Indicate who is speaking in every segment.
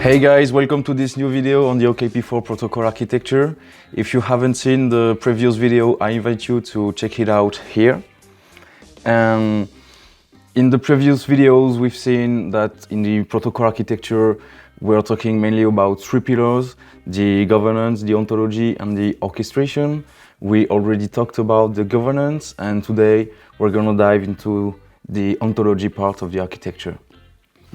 Speaker 1: Hey guys, welcome to this new video on the OKP4 protocol architecture. If you haven't seen the previous video, I invite you to check it out here. And in the previous videos, we've seen that in the protocol architecture, we're talking mainly about three pillars: the governance, the ontology, and the orchestration. We already talked about the governance, and today we're gonna dive into the ontology part of the architecture.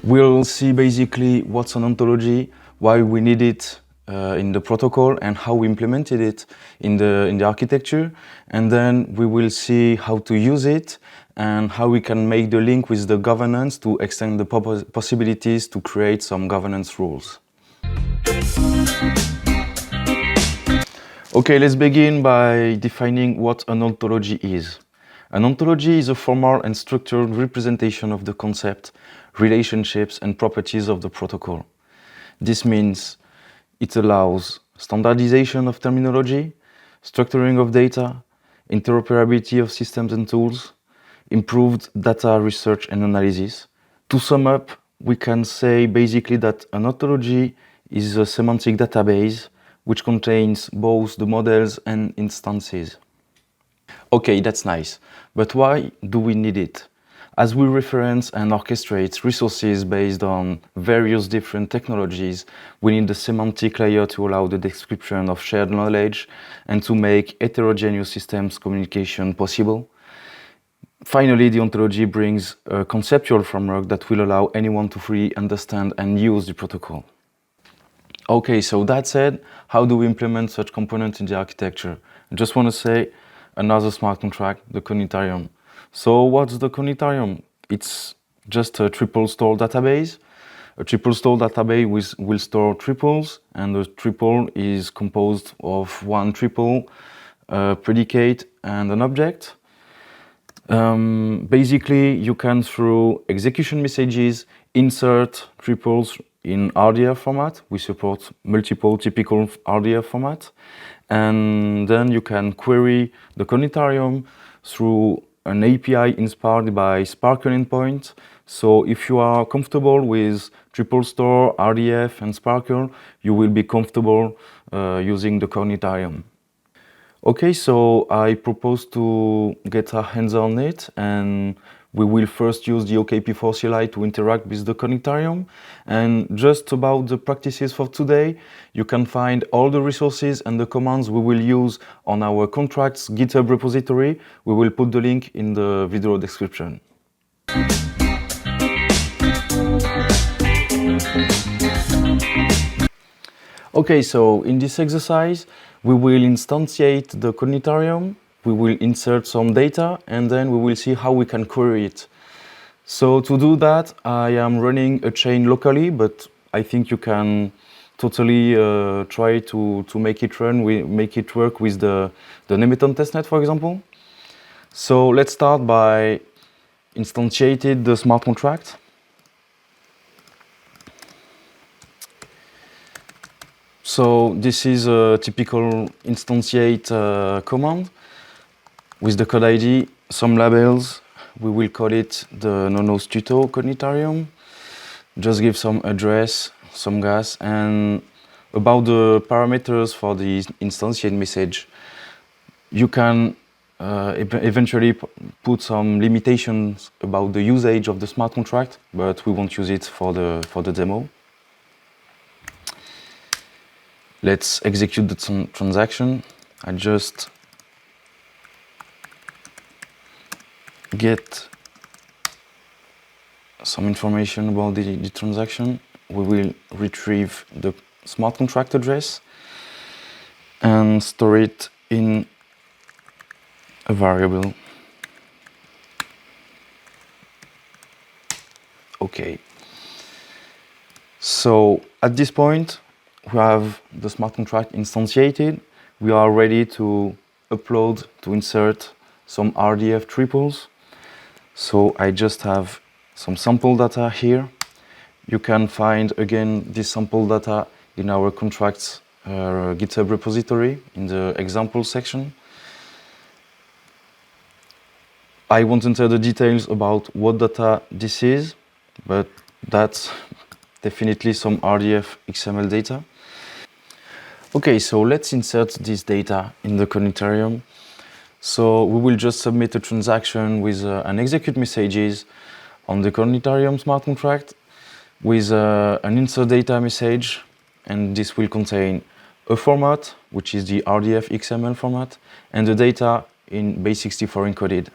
Speaker 1: We'll see basically what's an ontology, why we need it in the protocol, and how we implemented it in the architecture. And then we will see how to use it and how we can make the link with the governance to extend the possibilities to create some governance rules. Okay, let's begin by defining what an ontology is. An ontology is a formal and structured representation of the concept, relationships, and properties of the protocol. This means it allows standardization of terminology, structuring of data, interoperability of systems and tools, improved data research and analysis. To sum up, we can say basically that an ontology is a semantic database which contains both the models and instances. Okay, that's nice, but why do we need it? As we reference and orchestrate resources based on various different technologies, we need the semantic layer to allow the description of shared knowledge and to make heterogeneous systems communication possible. Finally, the ontology brings a conceptual framework that will allow anyone to freely understand and use the protocol. Okay, so that said, how do we implement such components in the architecture? I just want to say another smart contract, the cognitarium. So what's the cognitarium? It's just a triple store database. A triple store database will store triples, and the triple is composed of one triple, a predicate, and an object. Basically, you can, through execution messages, insert triples in RDF format. We support multiple typical RDF format. And then you can query the cognitarium through an API inspired by Sparkle endpoint. So if you are comfortable with triple store, RDF, and Sparkle, you will be comfortable using the cognitarium. Okay, so I propose to get our hands on it, and we will first use the OKP4 CLI to interact with the cognitarium. And just about the practices for today, you can find all the resources and the commands we will use on our contracts GitHub repository. We will put the link in the video description. Okay, so in this exercise, we will instantiate the cognitarium, we will insert some data, and then we will see how we can query it. So to do that, I am running a chain locally, but I think you can totally try to make it make it work with the Nemeton testnet, for example. So let's start by instantiating the smart contract. So this is a typical instantiate command with the code ID, some labels. We will call it the Nono's Tuto cognitarium. Just give some address, some gas, and about the parameters for the instantiate message. You can eventually put some limitations about the usage of the smart contract, but we won't use it for the demo. Let's execute the transaction. I just get some information about the transaction. We will retrieve the smart contract address and store it in a variable. Okay. So at this point, we have the smart contract instantiated. We are ready to upload, to insert some RDF triples. So I just have some sample data here. You can find again this sample data in our contracts GitHub repository in the example section. I won't enter the details about what data this is, but that's definitely some RDF XML data. Okay, so let's insert this data in the Connectorium. So we will just submit a transaction with an execute messages on the Connectorium smart contract with an insert data message, and this will contain a format, which is the RDF XML format, and the data in base64 encoded.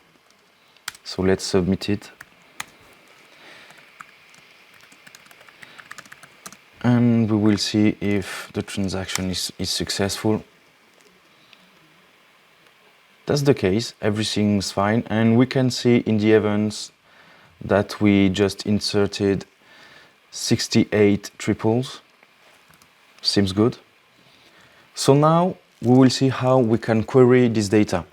Speaker 1: So let's submit it. And we will see if the transaction is successful. That's the case, everything's fine, and we can see in the events that we just inserted 68 triples. Seems good. So now we will see how we can query this data.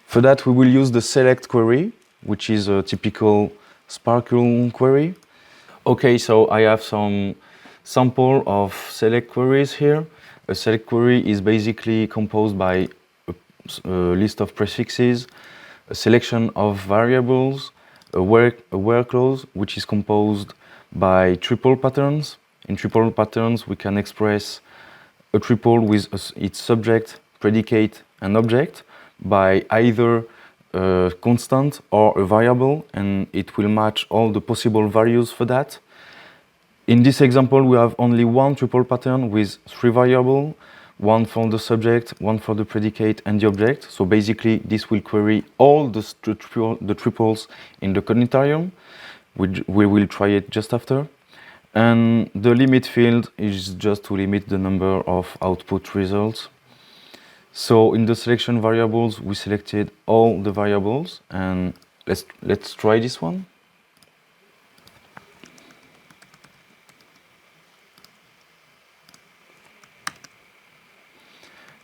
Speaker 1: For that, we will use the select query, which is a typical Sparkle query. Okay, so I have some sample of select queries here. A select query is basically composed by a list of prefixes, a selection of variables, a where clause, which is composed by triple patterns. In triple patterns, we can express a triple with its subject, predicate, and object by either a constant or a variable, and it will match all the possible values for that. In this example, we have only one triple pattern with 3 variables, one for the subject, one for the predicate, and the object. So basically, this will query all the triples in the Connectorium. We will try it just after. And the limit field is just to limit the number of output results. So in the selection variables, we selected all the variables, and let's try this one.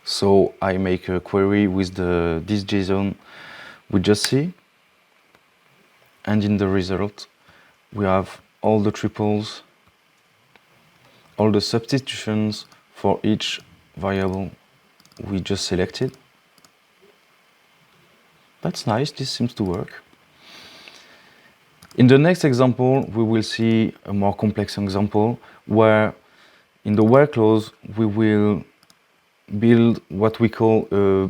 Speaker 1: So I make a query with this JSON we just see, and in the result we have all the triples, all the substitutions for each variable we just selected. That's nice, this seems to work. In the next example, we will see a more complex example where in the where clause we will build what we call a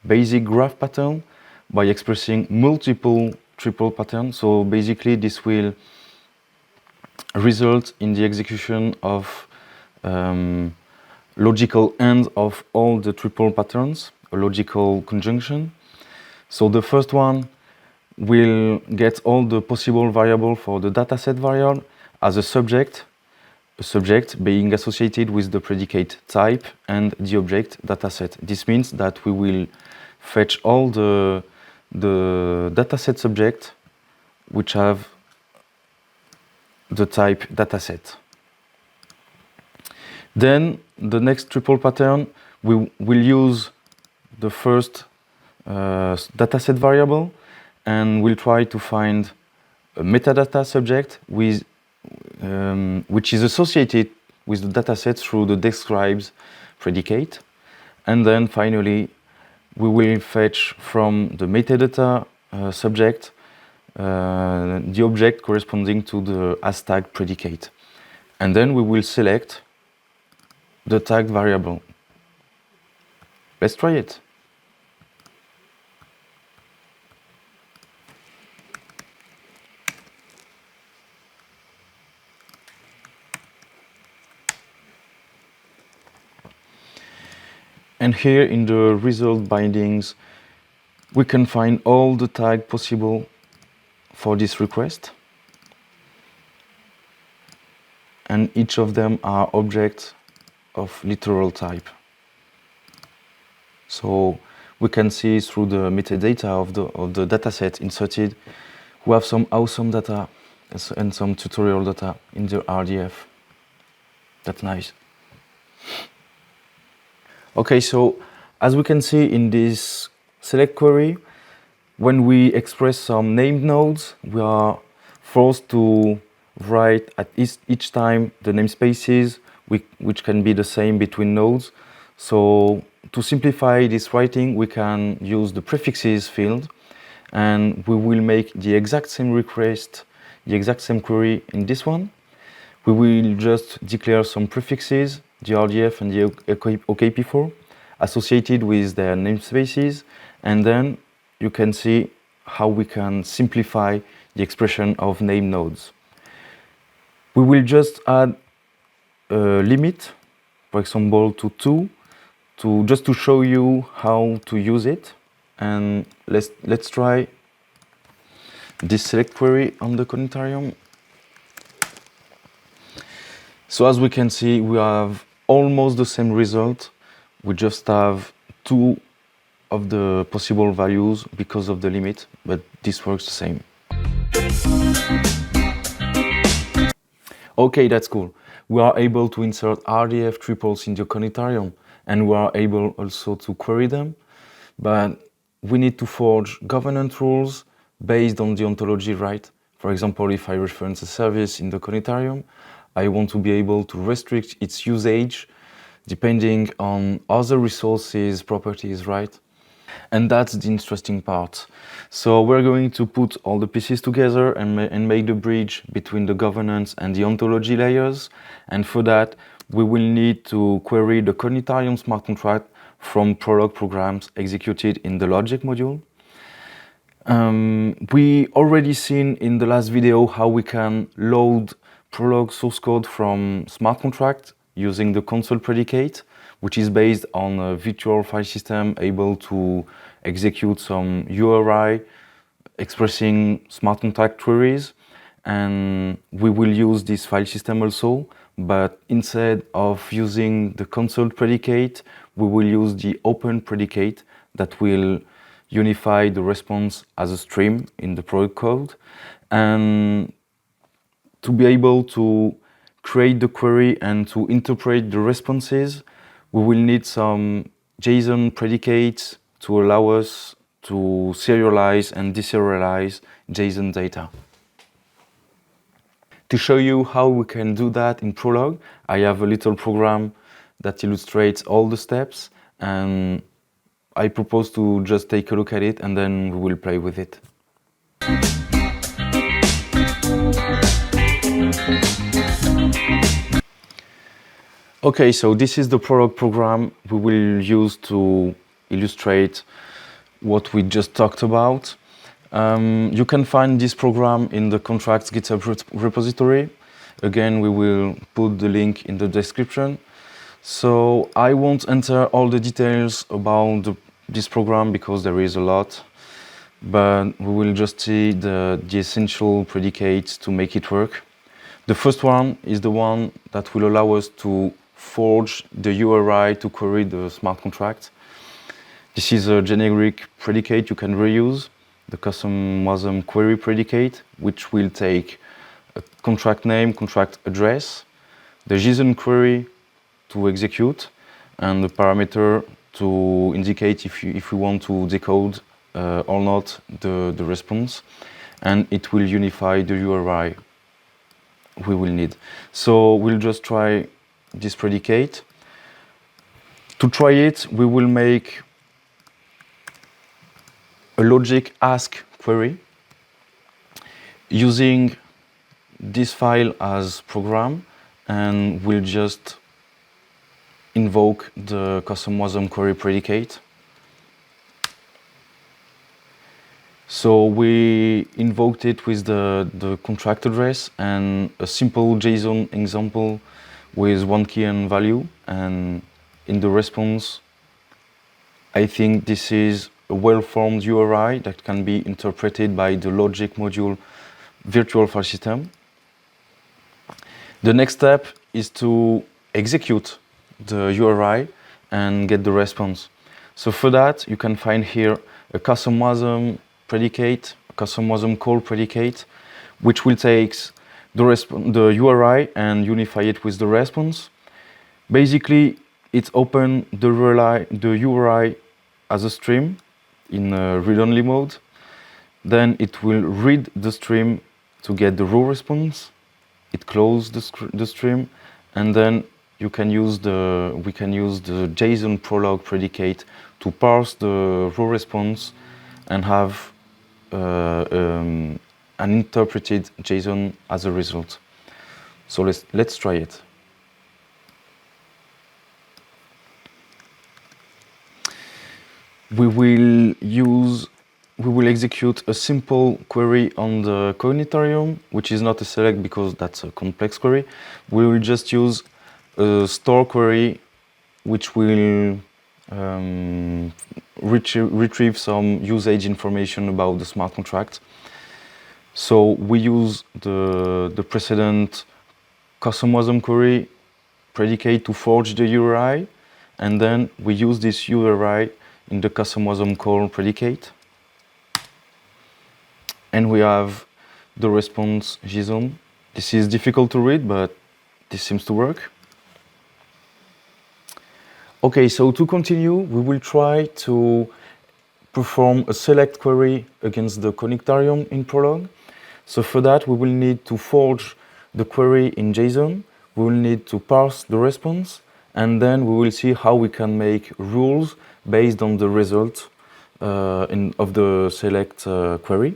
Speaker 1: basic graph pattern by expressing multiple triple patterns. So basically this will result in the execution of logical end of all the triple patterns, a logical conjunction. So the first one will get all the possible variables for the dataset variable as a subject being associated with the predicate type and the object dataset. This means that we will fetch all the dataset subject which have the type dataset. Then the next triple pattern, we will use the first dataset variable, and we'll try to find a metadata subject with which is associated with the dataset through the describes predicate. And then finally, we will fetch from the metadata subject the object corresponding to the as tag predicate. And then we will select the tagged variable. Let's try it. And here in the result bindings, we can find all the tags possible for this request. And each of them are objects of literal type. So we can see through the metadata of the dataset inserted, we have some awesome data and some tutorial data in the RDF. That's nice. Okay, so as we can see in this select query, when we express some named nodes, we are forced to write at each time the namespaces, which can be the same between nodes. So to simplify this writing, we can use the prefixes field, and we will make the exact same request, the exact same query in this one. We will just declare some prefixes, the RDF and the OKP4, associated with their namespaces, and then you can see how we can simplify the expression of name nodes. We will just add a limit, for example, to 2, just to show you how to use it. And let's try this select query on the Conitarium. So as we can see, we have almost the same result. We just have 2 of the possible values because of the limit, but this works the same. Okay, that's cool. We are able to insert RDF triples in the Conitarium, and we are able also to query them, but we need to forge governance rules based on the ontology, right? For example, if I reference a service in the Conitarium, I want to be able to restrict its usage depending on other resources, properties, right? And that's the interesting part. So we're going to put all the pieces together and make the bridge between the governance and the ontology layers. And for that, we will need to query the Conitarium smart contract from Prolog programs executed in the logic module. We already seen in the last video how we can load Prolog source code from smart contract using the console predicate, which is based on a virtual file system able to execute some URI expressing smart contract queries. And we will use this file system also, but instead of using the console predicate, we will use the open predicate that will unify the response as a stream in the product code. And to be able to create the query and to interpret the responses, we will need some JSON predicates to allow us to serialize and deserialize JSON data. To show you how we can do that in Prolog, I have a little program that illustrates all the steps, and I propose to just take a look at it and then we will play with it. Okay, so this is the Prolog program we will use to illustrate what we just talked about. You can find this program in the contracts GitHub repository. Again, we will put the link in the description. So I won't enter all the details about this program because there is a lot, but we will just see the essential predicates to make it work. The first one is the one that will allow us to forge the URI to query the smart contract. This is a generic predicate you can reuse, the custom WASM query predicate, which will take a contract name, contract address, the JSON query to execute, and the parameter to indicate if we want to decode or not the response, and it will unify the URI we will need. So we'll just try this predicate. To try it, we will make a logic ask query using this file as program, and we'll just invoke the custom WASM query predicate. So we invoked it with the contract address and a simple JSON example with one key and value, and in the response, I think this is a well-formed URI that can be interpreted by the logic module virtual file system. The next step is to execute the URI and get the response. So for that, you can find here a custom WASM predicate, a custom WASM call predicate, which will take the URI and unify it with the response. Basically, it's open the URI as a stream in read-only mode. Then it will read the stream to get the raw response. It closes the stream, and then we can use the JSON Prolog predicate to parse the raw response and have an interpreted JSON as a result. So let's try it. We will execute a simple query on the cognitarium, which is not a select because that's a complex query. We will just use a store query, which will retrieve some usage information about the smart contract. So we use the precedent custom wasm query predicate to forge the URI, and then we use this URI in the custom wasm call predicate. And we have the response JSON. This is difficult to read, but this seems to work. Okay, so to continue, we will try to perform a select query against the connectarium in Prolog. So for that, we will need to forge the query in JSON. We will need to parse the response, and then we will see how we can make rules based on the result of the select query.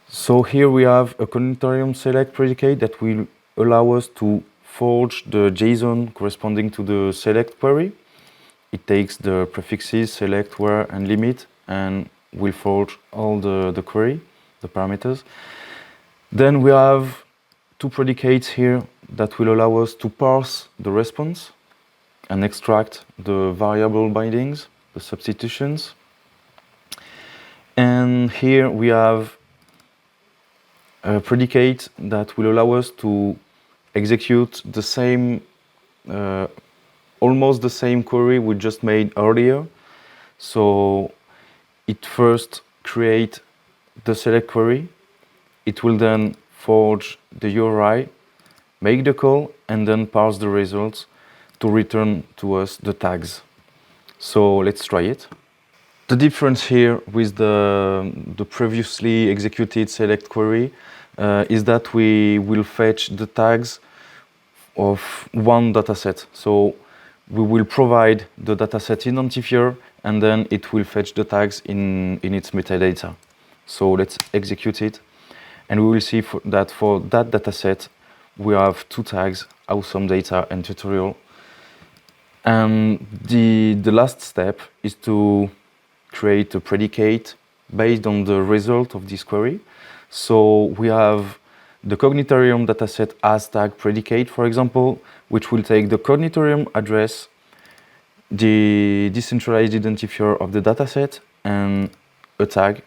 Speaker 1: So here we have a connectarium select predicate that will allow us to forge the JSON corresponding to the select query. It takes the prefixes select, where, and limit, and will forge all the query, the parameters. Then we have two predicates here that will allow us to parse the response and extract the variable bindings, the substitutions. And here we have a predicate that will allow us to execute the same, almost the same query we just made earlier. So it first creates the select query. It will then forge the URI, make the call, and then parse the results to return to us the tags. So let's try it. The difference here with the previously executed select query is that we will fetch the tags of one dataset. So we will provide the dataset identifier, and then it will fetch the tags in its metadata. So let's execute it, and we will see that for that dataset we have two tags, awesome data and tutorial. And the last step is to create a predicate based on the result of this query. So we have the cognitarium dataset as tag predicate, for example, which will take the cognitarium address, the decentralized identifier of the dataset, and a tag.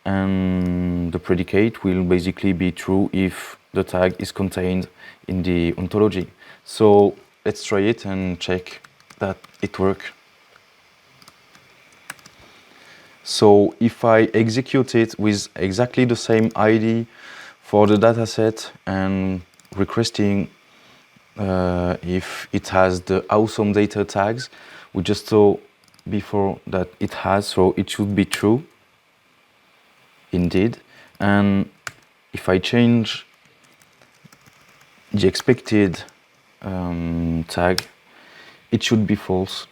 Speaker 1: And the predicate will basically be true if the tag is contained in the ontology. So let's try it and check that it works. So if I execute it with exactly the same ID for the dataset and requesting if it has the awesome data tags, we just saw before that it has, so it should be true indeed. And if I change the expected tag, it should be false.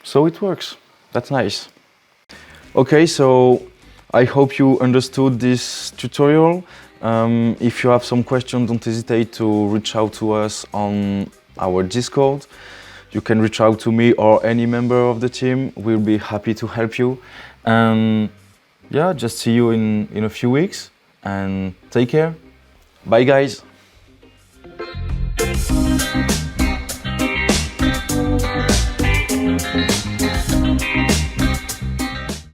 Speaker 1: So it works. That's nice. Okay, so I hope you understood this tutorial. If you have some questions, don't hesitate to reach out to us on our Discord. You can reach out to me or any member of the team. We'll be happy to help you. And yeah, just see you in a few weeks, and take care. Bye guys.